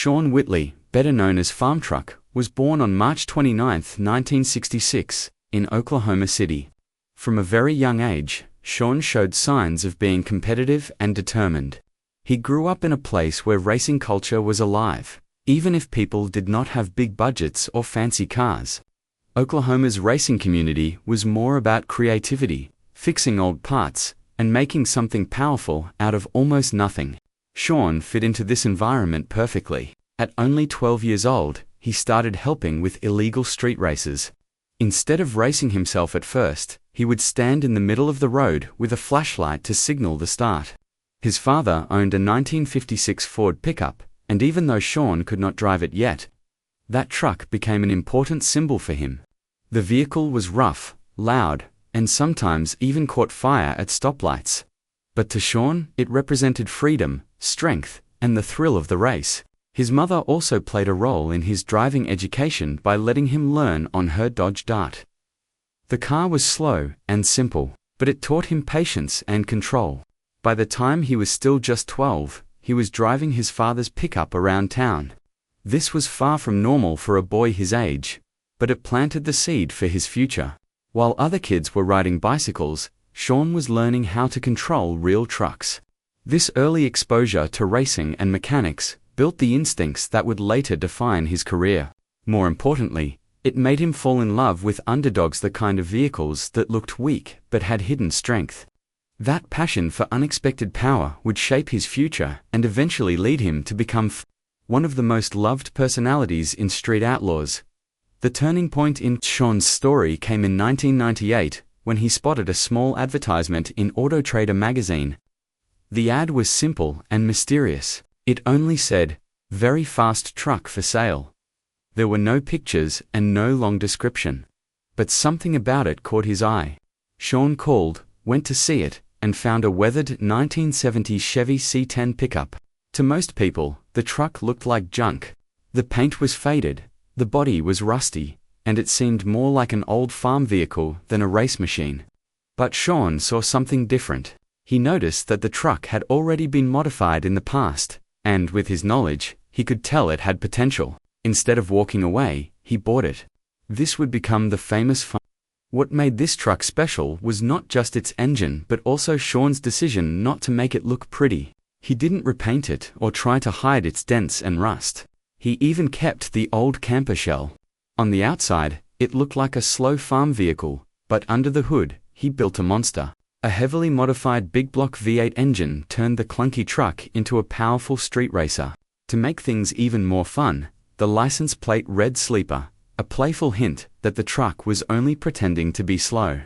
Shaun Whitley, better known as Farmtruck, was born on March 29, 1966, in Oklahoma City. From a very young age, Shaun showed signs of being competitive and determined. He grew up in a place where racing culture was alive, even if people did not have big budgets or fancy cars. Oklahoma's racing community was more about creativity, fixing old parts, and making something powerful out of almost nothing. Shaun fit into this environment perfectly. At only 12 years old, he started helping with illegal street races. Instead of racing himself at first, he would stand in the middle of the road with a flashlight to signal the start. His father owned a 1956 Ford pickup, and even though Shaun could not drive it yet, that truck became an important symbol for him. The vehicle was rough, loud, and sometimes even caught fire at stoplights. But to Shaun, it represented freedom, strength, and the thrill of the race. His mother also played a role in his driving education by letting him learn on her Dodge Dart. The car was slow and simple, but it taught him patience and control. By the time he was still just 12, he was driving his father's pickup around town. This was far from normal for a boy his age, but it planted the seed for his future. While other kids were riding bicycles, Shaun was learning how to control real trucks. This early exposure to racing and mechanics built the instincts that would later define his career. More importantly, it made him fall in love with underdogs, the kind of vehicles that looked weak but had hidden strength. That passion for unexpected power would shape his future and eventually lead him to become one of the most loved personalities in Street Outlaws. The turning point in Shaun's story came in 1998 when he spotted a small advertisement in Auto Trader magazine. The ad was simple and mysterious. It only said, "Very fast truck for sale." There were no pictures and no long description. But something about it caught his eye. Shaun called, went to see it, and found a weathered 1970 Chevy C10 pickup. To most people, the truck looked like junk. The paint was faded, the body was rusty, and it seemed more like an old farm vehicle than a race machine. But Shaun saw something different. He noticed that the truck had already been modified in the past, and with his knowledge, he could tell it had potential. Instead of walking away, he bought it. This would become the famous farm. What made this truck special was not just its engine but also Shaun's decision not to make it look pretty. He didn't repaint it or try to hide its dents and rust. He even kept the old camper shell. On the outside, it looked like a slow farm vehicle, but under the hood, he built a monster. A heavily modified big block V8 engine turned the clunky truck into a powerful street racer. To make things even more fun, the license plate read Sleeper, a playful hint that the truck was only pretending to be slow.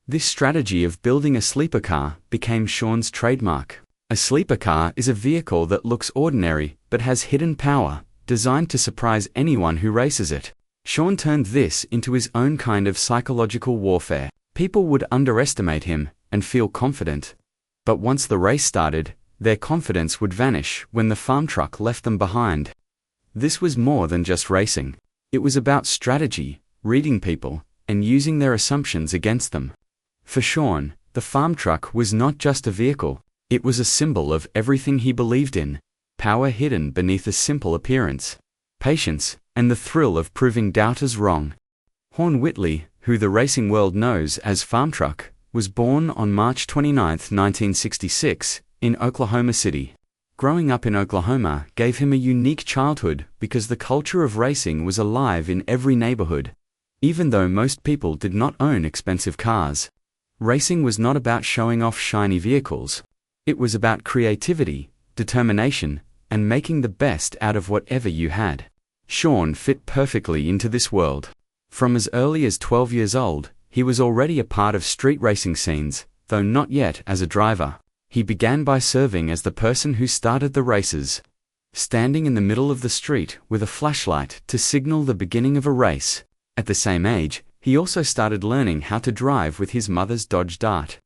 This strategy of building a sleeper car became Shaun's trademark. A sleeper car is a vehicle that looks ordinary but has hidden power, designed to surprise anyone who races it. Shaun turned this into his own kind of psychological warfare. People would underestimate him and feel confident. But once the race started, their confidence would vanish when the farm truck left them behind. This was more than just racing. It was about strategy, reading people, and using their assumptions against them. For Shaun, the farm truck was not just a vehicle. It was a symbol of everything he believed in: power hidden beneath a simple appearance, patience, and the thrill of proving doubters wrong. Shaun Whitley, who the racing world knows as Farmtruck, was born on March 29, 1966, in Oklahoma City. Growing up in Oklahoma gave him a unique childhood because the culture of racing was alive in every neighborhood. Even though most people did not own expensive cars, racing was not about showing off shiny vehicles. It was about creativity, determination, and making the best out of whatever you had. Shaun fit perfectly into this world. From as early as 12 years old, he was already a part of street racing scenes, though not yet as a driver. He began by serving as the person who started the races, standing in the middle of the street with a flashlight to signal the beginning of a race. At the same age, he also started learning how to drive with his mother's Dodge Dart,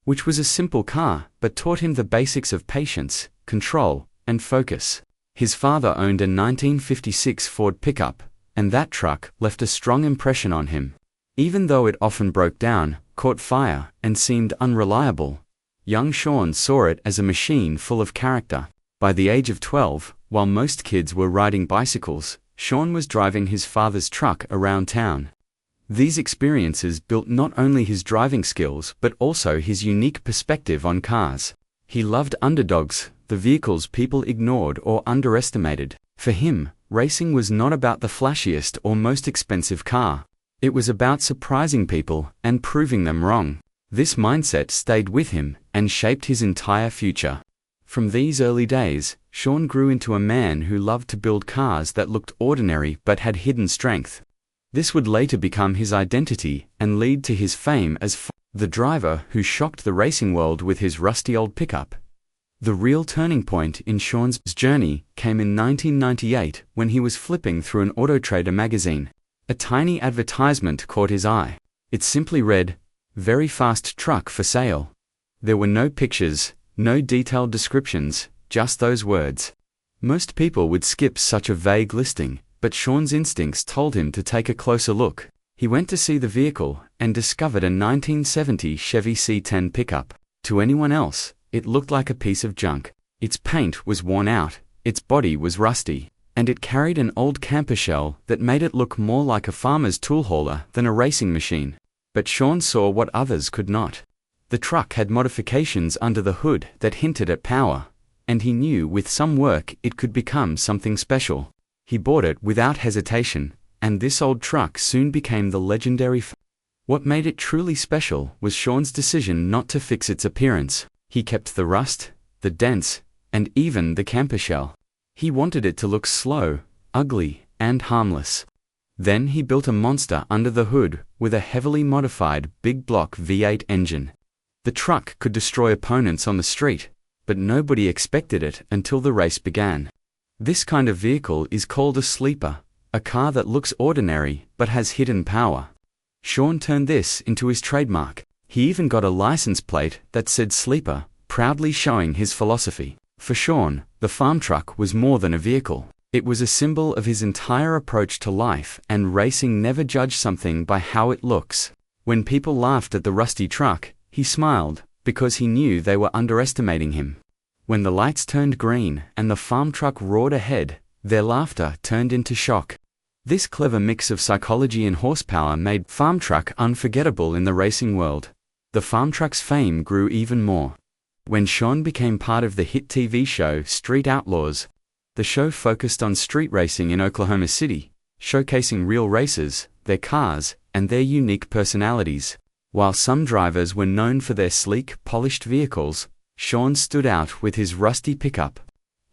which was a simple car but taught him the basics of patience, control, and focus. His father owned a 1956 Ford pickup, and that truck left a strong impression on him. Even though it often broke down, caught fire, and seemed unreliable, young Shaun saw it as a machine full of character. By the age of 12, while most kids were riding bicycles, Sean was driving his father's truck around town. These experiences built not only his driving skills but also his unique perspective on cars. He loved underdogs, the vehicles people ignored or underestimated. For him, racing was not about the flashiest or most expensive car. It was about surprising people and proving them wrong. This mindset stayed with him and shaped his entire future. From these early days, Sean grew into a man who loved to build cars that looked ordinary but had hidden strength. This would later become his identity and lead to his fame as the driver who shocked the racing world with his rusty old pickup. The real turning point in Sean's journey came in 1998 when he was flipping through an Auto Trader magazine. A tiny advertisement caught his eye. It simply read, "Very fast truck for sale." There were no pictures, no detailed descriptions, just those words. Most people would skip such a vague listing, but Sean's instincts told him to take a closer look. He went to see the vehicle and discovered a 1970 Chevy C10 pickup. To anyone else, it looked like a piece of junk. Its paint was worn out, its body was rusty, and it carried an old camper shell that made it look more like a farmer's tool hauler than a racing machine. But Sean saw what others could not. The truck had modifications under the hood that hinted at power, and he knew with some work it could become something special. He bought it without hesitation, and this old truck soon became the legendary What made it truly special was Sean's decision not to fix its appearance. He kept the rust, the dents, and even the camper shell. He wanted it to look slow, ugly, and harmless. Then he built a monster under the hood with a heavily modified big block V8 engine. The truck could destroy opponents on the street, but nobody expected it until the race began. This kind of vehicle is called a sleeper, a car that looks ordinary but has hidden power. Sean turned this into his trademark. He even got a license plate that said sleeper, proudly showing his philosophy. For Sean, the Farmtruck was more than a vehicle. It was a symbol of his entire approach to life, and racing never judged something by how it looks. When people laughed at the rusty truck, he smiled, because he knew they were underestimating him. When the lights turned green and the Farmtruck roared ahead, their laughter turned into shock. This clever mix of psychology and horsepower made Farmtruck unforgettable in the racing world. The Farmtruck's fame grew even more. When Sean became part of the hit TV show Street Outlaws, the show focused on street racing in Oklahoma City, showcasing real racers, their cars, and their unique personalities. While some drivers were known for their sleek, polished vehicles, Sean stood out with his rusty pickup.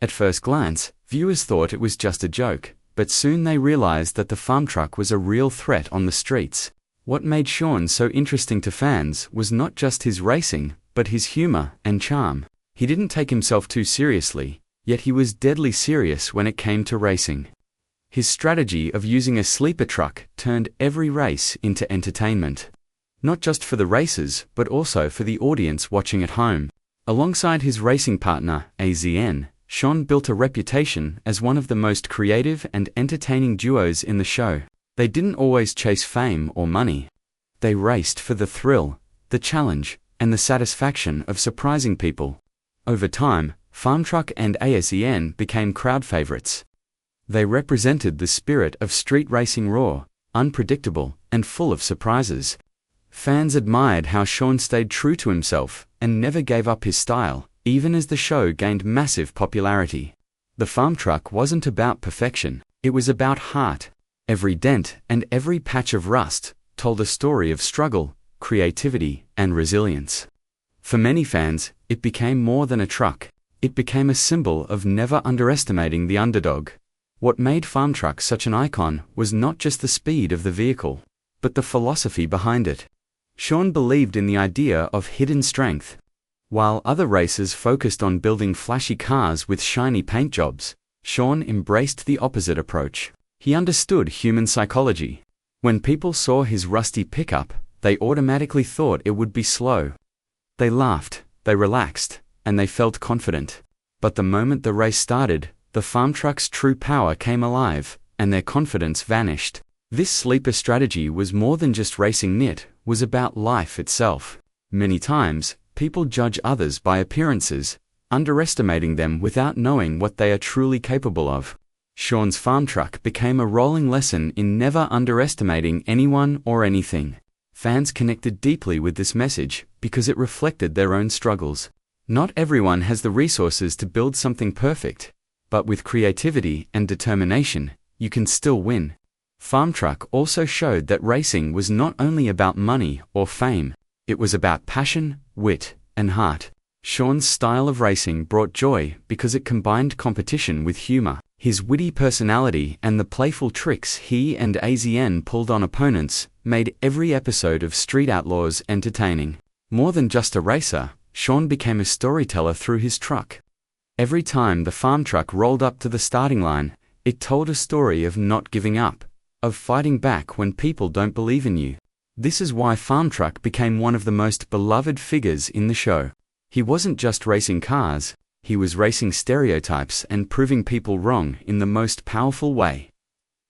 At first glance, viewers thought it was just a joke, but soon they realized that the Farmtruck was a real threat on the streets. What made Sean so interesting to fans was not just his racing, but his humor and charm. He didn't take himself too seriously, yet he was deadly serious when it came to racing. His strategy of using a sleeper truck turned every race into entertainment. Not just for the racers, but also for the audience watching at home. Alongside his racing partner, AZN, Sean built a reputation as one of the most creative and entertaining duos in the show. They didn't always chase fame or money. They raced for the thrill, the challenge, and the satisfaction of surprising people. Over time, Farmtruck and AZN became crowd favorites. They represented the spirit of street racing, raw, unpredictable, and full of surprises. Fans admired how Sean stayed true to himself and never gave up his style, even as the show gained massive popularity. The Farmtruck wasn't about perfection, it was about heart. Every dent and every patch of rust told a story of struggle, creativity, and resilience. For many fans, it became more than a truck. It became a symbol of never underestimating the underdog. What made Farmtruck such an icon was not just the speed of the vehicle, but the philosophy behind it. Sean believed in the idea of hidden strength. While other racers focused on building flashy cars with shiny paint jobs, Sean embraced the opposite approach. He understood human psychology. When people saw his rusty pickup, they automatically thought it would be slow. They laughed, they relaxed, and they felt confident. But the moment the race started, the Farmtruck's true power came alive, and their confidence vanished. This sleeper strategy was more than just racing. It was about life itself. Many times, people judge others by appearances, underestimating them without knowing what they are truly capable of. Sean's farm truck became a rolling lesson in never underestimating anyone or anything. Fans connected deeply with this message because it reflected their own struggles. Not everyone has the resources to build something perfect, but with creativity and determination, you can still win. Farmtruck also showed that racing was not only about money or fame, it was about passion, wit, and heart. Sean's style of racing brought joy because it combined competition with humor. His witty personality and the playful tricks he and AZN pulled on opponents made every episode of Street Outlaws entertaining. More than just a racer, Sean became a storyteller through his truck. Every time the farm truck rolled up to the starting line, it told a story of not giving up, of fighting back when people don't believe in you. This is why Farmtruck became one of the most beloved figures in the show. He wasn't just racing cars, he was racing stereotypes and proving people wrong in the most powerful way.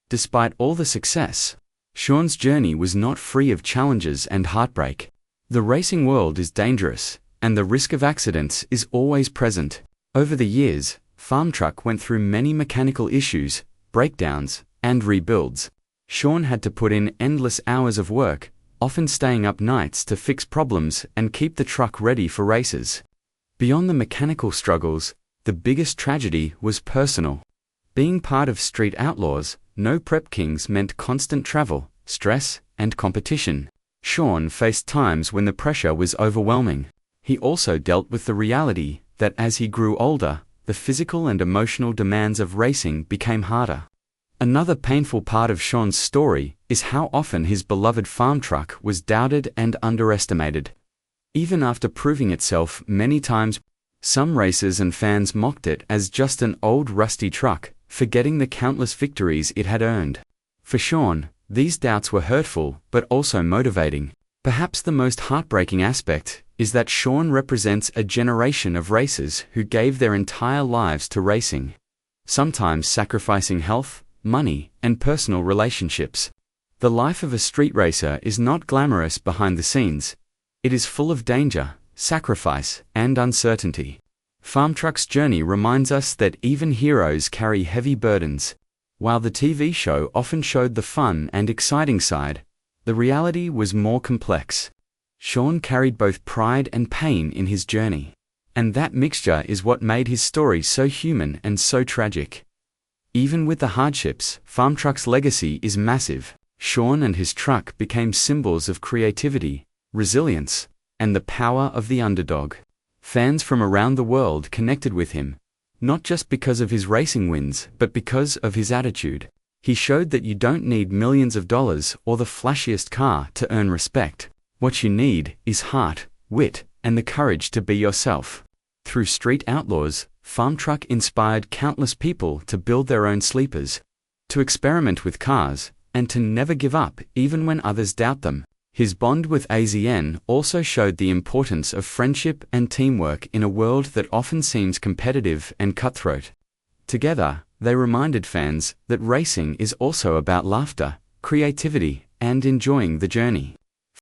Despite all the success, Sean's journey was not free of challenges and heartbreak. The racing world is dangerous, and the risk of accidents is always present. Over the years, Farmtruck went through many mechanical issues, breakdowns, and rebuilds. Sean had to put in endless hours of work, often staying up nights to fix problems and keep the truck ready for races. Beyond the mechanical struggles, the biggest tragedy was personal. Being part of Street Outlaws, no Prep Kings meant constant travel, stress, and competition. Sean faced times when the pressure was overwhelming. He also dealt with the reality that as he grew older, the physical and emotional demands of racing became harder. Another painful part of Sean's story is how often his beloved farm truck was doubted and underestimated. Even after proving itself many times, some racers and fans mocked it as just an old rusty truck, forgetting the countless victories it had earned. For Sean, these doubts were hurtful but also motivating. Perhaps the most heartbreaking aspect is that Sean represents a generation of racers who gave their entire lives to racing, sometimes sacrificing health, money, and personal relationships. The life of a street racer is not glamorous behind the scenes. It is full of danger, sacrifice, and uncertainty. Farmtruck's journey reminds us that even heroes carry heavy burdens. While the TV show often showed the fun and exciting side, the reality was more complex. Sean carried both pride and pain in his journey, and that mixture is what made his story so human and so tragic. Even with the hardships, Farmtruck's legacy is massive. Sean and his truck became symbols of creativity, resilience, and the power of the underdog. Fans from around the world connected with him, not just because of his racing wins, but because of his attitude. He showed that you don't need millions of dollars or the flashiest car to earn respect. What you need is heart, wit, and the courage to be yourself. Through Street Outlaws, Farmtruck inspired countless people to build their own sleepers, to experiment with cars, and to never give up even when others doubt them. His bond with AZN also showed the importance of friendship and teamwork in a world that often seems competitive and cutthroat. Together, they reminded fans that racing is also about laughter, creativity, and enjoying the journey.